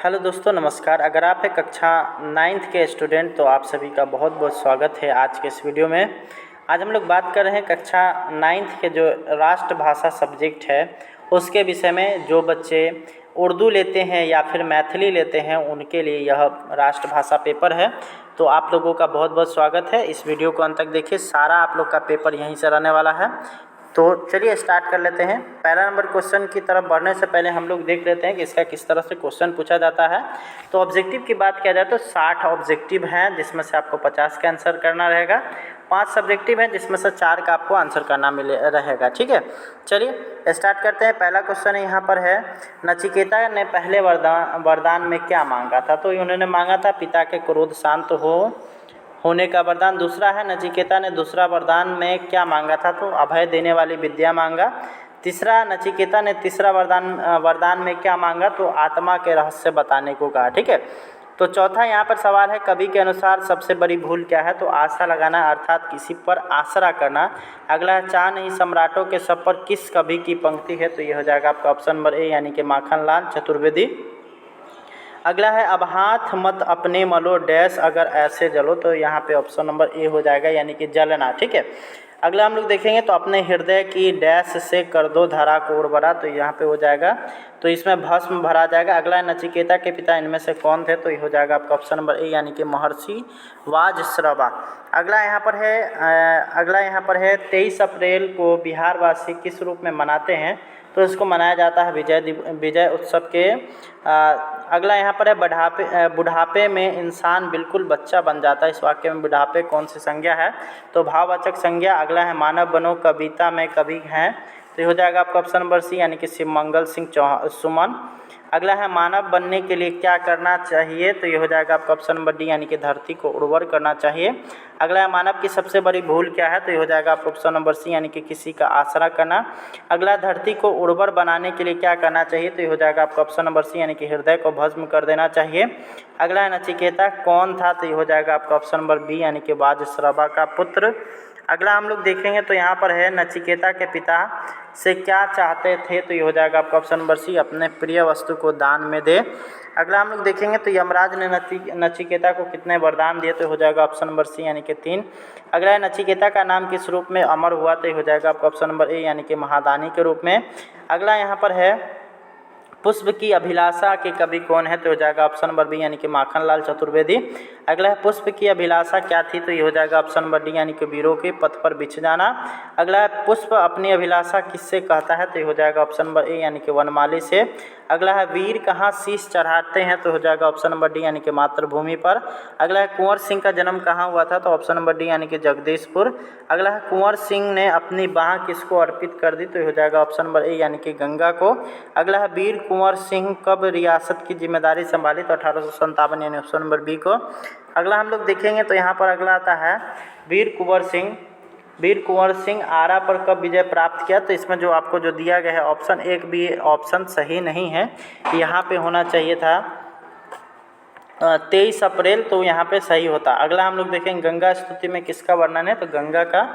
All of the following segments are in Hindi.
हेलो दोस्तों, नमस्कार। अगर आप हैं कक्षा 9th के स्टूडेंट तो आप सभी का बहुत बहुत स्वागत है आज के इस वीडियो में। आज हम लोग बात कर रहे हैं कक्षा 9th के जो राष्ट्रभाषा सब्जेक्ट है उसके विषय में। जो बच्चे उर्दू लेते हैं या फिर मैथिली लेते हैं उनके लिए यह राष्ट्रभाषा पेपर है। तो आप लोगों का बहुत बहुत स्वागत है। इस वीडियो को अंत तक देखिए, सारा आप लोग का पेपर यहीं से रहने वाला है। तो चलिए स्टार्ट कर लेते हैं। पहला नंबर क्वेश्चन की तरफ बढ़ने से पहले हम लोग देख लेते हैं कि इसका किस तरह से क्वेश्चन पूछा जाता है। तो ऑब्जेक्टिव की बात किया जाए तो 60 ऑब्जेक्टिव हैं जिसमें से आपको 50 का आंसर करना रहेगा। 5 सब्जेक्टिव हैं जिसमें से 4 का आपको आंसर करना रहेगा। ठीक है, चलिए स्टार्ट करते हैं। पहला क्वेश्चन यहाँ पर है, नचिकेता ने पहले वरदान में क्या मांगा था? तो उन्होंने मांगा था पिता के क्रोध शांत होने का वरदान। दूसरा है, नचिकेता ने दूसरा वरदान में क्या मांगा था? तो अभय देने वाली विद्या मांगा। तीसरा, नचिकेता ने तीसरा वरदान में क्या मांगा? तो आत्मा के रहस्य बताने को कहा। ठीक है, तो चौथा यहाँ पर सवाल है, कवि के अनुसार सबसे बड़ी भूल क्या है? तो आशा लगाना अर्थात किसी पर आसरा करना। अगला है, चाह नहीं सम्राटों के सब पर किस कवि की पंक्ति है? तो ये हो जाएगा आपका ऑप्शन नंबर ए यानी कि माखनलाल चतुर्वेदी। अगला है, अब हाथ मत अपने मलो डैश अगर ऐसे जलो। तो यहाँ पे ऑप्शन नंबर ए हो जाएगा यानी कि जलना। ठीक है, अगला हम लोग देखेंगे, तो अपने हृदय की डैश से कर दो धरा को उर्वरा। तो यहाँ पे हो जाएगा, तो इसमें भस्म भरा जाएगा। अगला है, नचिकेता के पिता इनमें से कौन थे? तो ये हो जाएगा आपका ऑप्शन नंबर ए यानी कि महर्षि वाजश्रवा। अगला यहाँ पर है 23 अप्रैल को बिहारवासी किस रूप में मनाते हैं? तो इसको मनाया जाता है विजय उत्सव के। अगला यहाँ पर है, बुढ़ापे में इंसान बिल्कुल बच्चा बन जाता है। इस वाक्य में बुढ़ापे कौन सी संज्ञा है? तो भाववाचक संज्ञा। अगला है, मानव बनो कविता में कवि हैं। तो ये हो जाएगा आपका ऑप्शन नंबर सी यानी कि शिवमंगल सिंह सुमन। अगला है, मानव बनने के लिए क्या करना चाहिए? तो ये हो जाएगा आपका ऑप्शन नंबर डी यानी कि धरती को उर्वर करना चाहिए। अगला है, मानव की सबसे बड़ी भूल क्या है? तो ये हो जाएगा आपका ऑप्शन नंबर सी यानी कि किसी का आसरा करना। अगला, धरती को उर्वर बनाने के लिए क्या करना चाहिए? तो ये हो जाएगा आपका ऑप्शन नंबर सी यानी कि हृदय को भस्म कर देना चाहिए। अगला है, नचिकेता कौन था? तो ये हो जाएगा आपका ऑप्शन नंबर बी यानी कि वाजश्रवा का पुत्र। अगला हम लोग देखेंगे, तो यहाँ पर है, नचिकेता के पिता से क्या चाहते थे? तो ये हो जाएगा आपका ऑप्शन नंबर सी, अपने प्रिय वस्तु को दान में दे। अगला हम लोग देखेंगे, तो यमराज ने नचिकेता को कितने वरदान दिए? तो हो जाएगा ऑप्शन नंबर सी यानी कि 3। अगला है, नचिकेता का नाम किस रूप में अमर हुआ? तो ये हो जाएगा आपका ऑप्शन नंबर ए यानी कि महादानी के रूप में। अगला यहाँ पर है, पुष्प की अभिलाषा के कवि कौन है? तो हो जाएगा ऑप्शन नंबर बी यानी कि माखनलाल चतुर्वेदी। अगला है, पुष्प की अभिलाषा क्या थी? तो ये हो जाएगा ऑप्शन नंबर डी यानी कि वीरों के पथ पर बिछ जाना। अगला है, पुष्प अपनी अभिलाषा किससे कहता है? तो ये हो जाएगा ऑप्शन नंबर ए यानी कि वनमाली से। अगला है, वीर कहाँ शीश चढ़ाते हैं? तो हो जाएगा ऑप्शन नंबर डी यानी कि मातृभूमि पर। अगला है, कुंवर सिंह का जन्म कहाँ हुआ था? तो ऑप्शन नंबर डी यानी कि जगदीशपुर। अगला है, कुंवर सिंह ने अपनी बाह किसको अर्पित कर दी? तो ये हो जाएगा ऑप्शन नंबर ए यानी कि गंगा को। अगला है, वीर कुंवर सिंह कब रियासत की जिम्मेदारी संभाली? तो 1857 यानी ऑप्शन नंबर बी को। अगला हम लोग देखेंगे, तो यहाँ पर अगला आता है, वीर कुंवर सिंह आरा पर कब विजय प्राप्त किया? तो इसमें जो आपको जो दिया गया है ऑप्शन एक भी ऑप्शन सही नहीं है। यहाँ पे होना चाहिए था 23 अप्रैल, तो यहाँ पे सही होता। अगला हम लोग देखेंगे, गंगा स्तुति में किसका वर्णन है? तो गंगा का।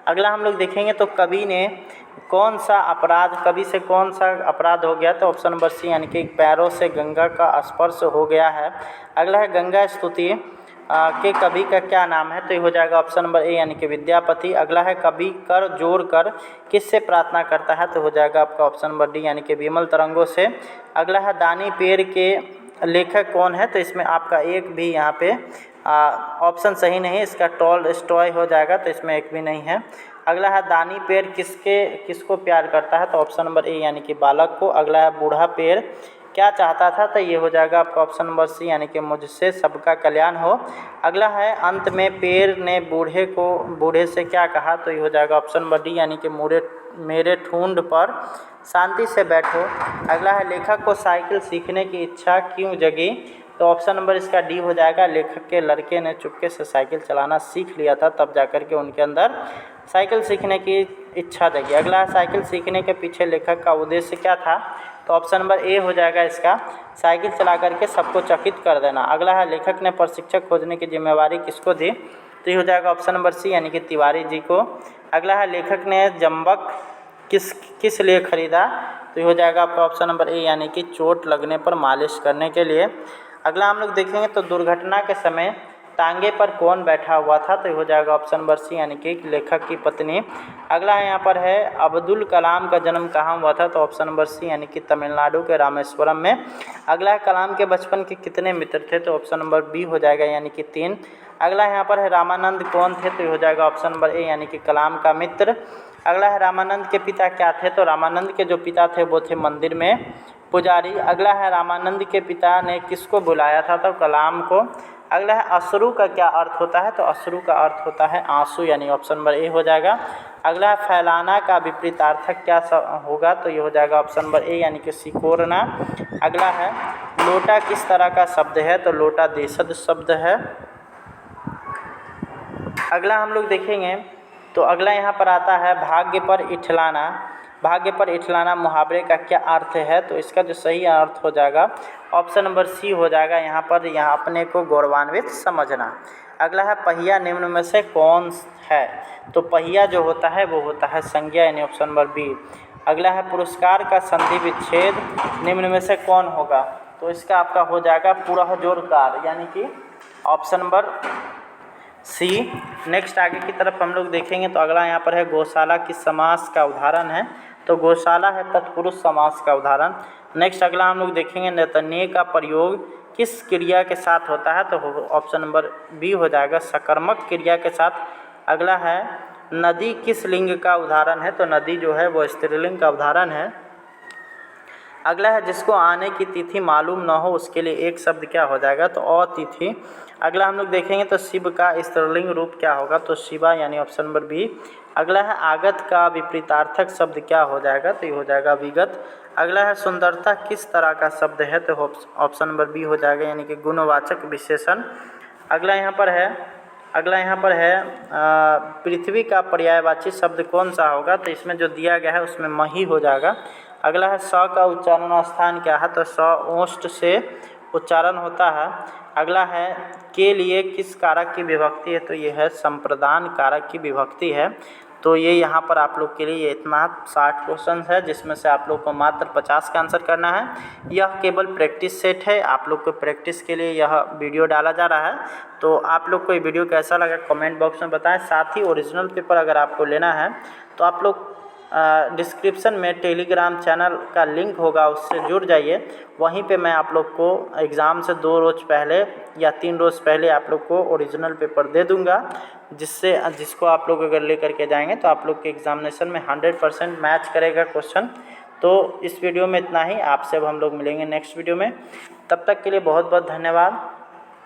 अगला हम लोग देखेंगे, तो कवि से कौन सा अपराध हो गया? तो ऑप्शन नंबर सी यानी कि पैरों से गंगा का स्पर्श हो गया है। अगला है, गंगा स्तुति के कवि का क्या नाम है? तो ये हो जाएगा ऑप्शन नंबर ए यानी कि विद्यापति। अगला है, कवि कर जोड़ कर किससे प्रार्थना करता है? तो हो जाएगा आपका ऑप्शन नंबर डी यानी कि विमल तरंगों से। अगला है, दानी पेड़ के लेखक कौन है? तो इसमें आपका एक भी यहाँ पे ऑप्शन सही नहीं है, इसका टॉलस्टॉय हो जाएगा, तो इसमें एक भी नहीं है। अगला है, दानी पेड़ किसको प्यार करता है? तो ऑप्शन नंबर ए यानी कि बालक को। अगला है, बूढ़ा पेड़ क्या चाहता था? तो ये हो जाएगा आपका ऑप्शन नंबर सी यानी कि मुझसे सबका कल्याण हो। अगला है, अंत में पेड़ ने बूढ़े से क्या कहा? तो ये हो जाएगा ऑप्शन नंबर डी यानी कि मेरे ठूंढ पर शांति से बैठो। अगला है, लेखक को साइकिल सीखने की इच्छा क्यों जगी? तो ऑप्शन नंबर इसका डी हो जाएगा, लेखक के लड़के ने चुपके से साइकिल चलाना सीख लिया था, तब जाकर के उनके अंदर साइकिल सीखने की इच्छा जगी। अगला है, साइकिल सीखने के पीछे लेखक का उद्देश्य क्या था? तो ऑप्शन नंबर ए हो जाएगा इसका, साइकिल चला करके सबको चकित कर देना। अगला है, लेखक ने प्रशिक्षक खोजने की जिम्मेवारी किसको दी? तो ये हो जाएगा ऑप्शन नंबर सी यानी कि तिवारी जी को। अगला है, लेखक ने जम्बक किस लिए ख़रीदा, तो ये हो जाएगा आपका ऑप्शन नंबर ए यानी कि चोट लगने पर मालिश करने के लिए। अगला हम लोग देखेंगे तो दुर्घटना के समय टांगे पर कौन बैठा हुआ था, तो ये हो जाएगा ऑप्शन नंबर सी यानी कि लेखक की पत्नी। अगला यहाँ पर है अब्दुल कलाम का जन्म कहाँ हुआ था, तो ऑप्शन नंबर सी यानी कि तमिलनाडु के रामेश्वरम में। अगला है कलाम के बचपन के कितने मित्र थे, तो ऑप्शन नंबर बी हो जाएगा यानी कि 3। अगला यहाँ पर है रामानंद कौन थे, तो ये हो जाएगा ऑप्शन नंबर ए यानी कि कलाम का मित्र। अगला है रामानंद के पिता क्या थे, तो रामानंद के जो पिता थे वो थे मंदिर में पुजारी। अगला है रामानंद के पिता ने किसको बुलाया था, तो कलाम को। अगला है अश्रु का क्या अर्थ होता है, तो अश्रु का अर्थ होता है आंसू, यानी ऑप्शन नंबर ए हो जाएगा। अगला है फैलाना का विपरीतार्थक क्या होगा, तो ये हो जाएगा ऑप्शन नंबर ए यानी कि सिकोड़ना। अगला है लोटा किस तरह का शब्द है, तो लोटा देशज शब्द है। अगला हम लोग देखेंगे तो अगला यहाँ पर आता है भाग्य पर इठलाना। भाग्य पर इठलाना मुहावरे का क्या अर्थ है, तो इसका जो सही अर्थ हो जाएगा ऑप्शन नंबर सी हो जाएगा यहाँ पर, यहाँ अपने को गौरवान्वित समझना। अगला है पहिया निम्न में से कौन है, तो पहिया जो होता है वो होता है संज्ञा, यानी ऑप्शन नंबर बी। अगला है पुरस्कार का संधि विच्छेद निम्न में से कौन होगा, तो इसका आपका हो जाएगा पुरःजोरकार, यानी कि ऑप्शन नंबर सी। नेक्स्ट आगे की तरफ हम लोग देखेंगे तो अगला यहाँ पर है गौशाला किस समास का उदाहरण है, तो गौशाला है तत्पुरुष समास का उदाहरण। नेक्स्ट अगला हम लोग देखेंगे नेतन्य का प्रयोग किस क्रिया के साथ होता है, तो ऑप्शन नंबर बी हो जाएगा सकर्मक क्रिया के साथ। अगला है नदी किस लिंग का उदाहरण है, तो नदी जो है वो स्त्रीलिंग का उदाहरण है। अगला है जिसको आने की तिथि मालूम न हो उसके लिए एक शब्द क्या हो जाएगा, तो अतिथि। अगला हम लोग देखेंगे तो शिव का स्त्रीलिंग रूप क्या होगा, तो शिवा, यानी ऑप्शन नंबर बी। अगला है आगत का विपरीतार्थक शब्द क्या हो जाएगा, तो ये हो जाएगा विगत। अगला है सुंदरता किस तरह का शब्द है, तो ऑप्शन नंबर बी हो जाएगा यानी कि गुणवाचक विशेषण। अगला यहाँ पर है पृथ्वी का पर्यायवाची शब्द कौन सा होगा, तो इसमें जो दिया गया है उसमें मही हो जाएगा। अगला है स का उच्चारण स्थान क्या है, तो स ओष्ठ से उच्चारण होता है। अगला है के लिए किस कारक की विभक्ति है, तो ये है संप्रदान कारक की विभक्ति है। तो ये यहाँ पर आप लोग के लिए ये इतना 60 क्वेश्चन है, जिसमें से आप लोग को मात्र 50 का आंसर करना है। यह केवल प्रैक्टिस सेट है, आप लोग को प्रैक्टिस के लिए यह वीडियो डाला जा रहा है। तो आप लोग को ये वीडियो कैसा लगा कमेंट बॉक्स में बताएं। साथ ही ओरिजिनल पेपर अगर आपको लेना है तो आप लोग डिस्क्रिप्शन में टेलीग्राम चैनल का लिंक होगा, उससे जुड़ जाइए। वहीं पे मैं आप लोग को एग्ज़ाम से 2 रोज़ पहले या 3 रोज़ पहले आप लोग को ओरिजिनल पेपर दे दूंगा, जिसको आप लोग अगर लेकर के जाएंगे तो आप लोग के एग्ज़ामिनेशन में 100% मैच करेगा क्वेश्चन। तो इस वीडियो में इतना ही, आपसे अब हम लोग मिलेंगे नेक्स्ट वीडियो में। तब तक के लिए बहुत बहुत धन्यवाद।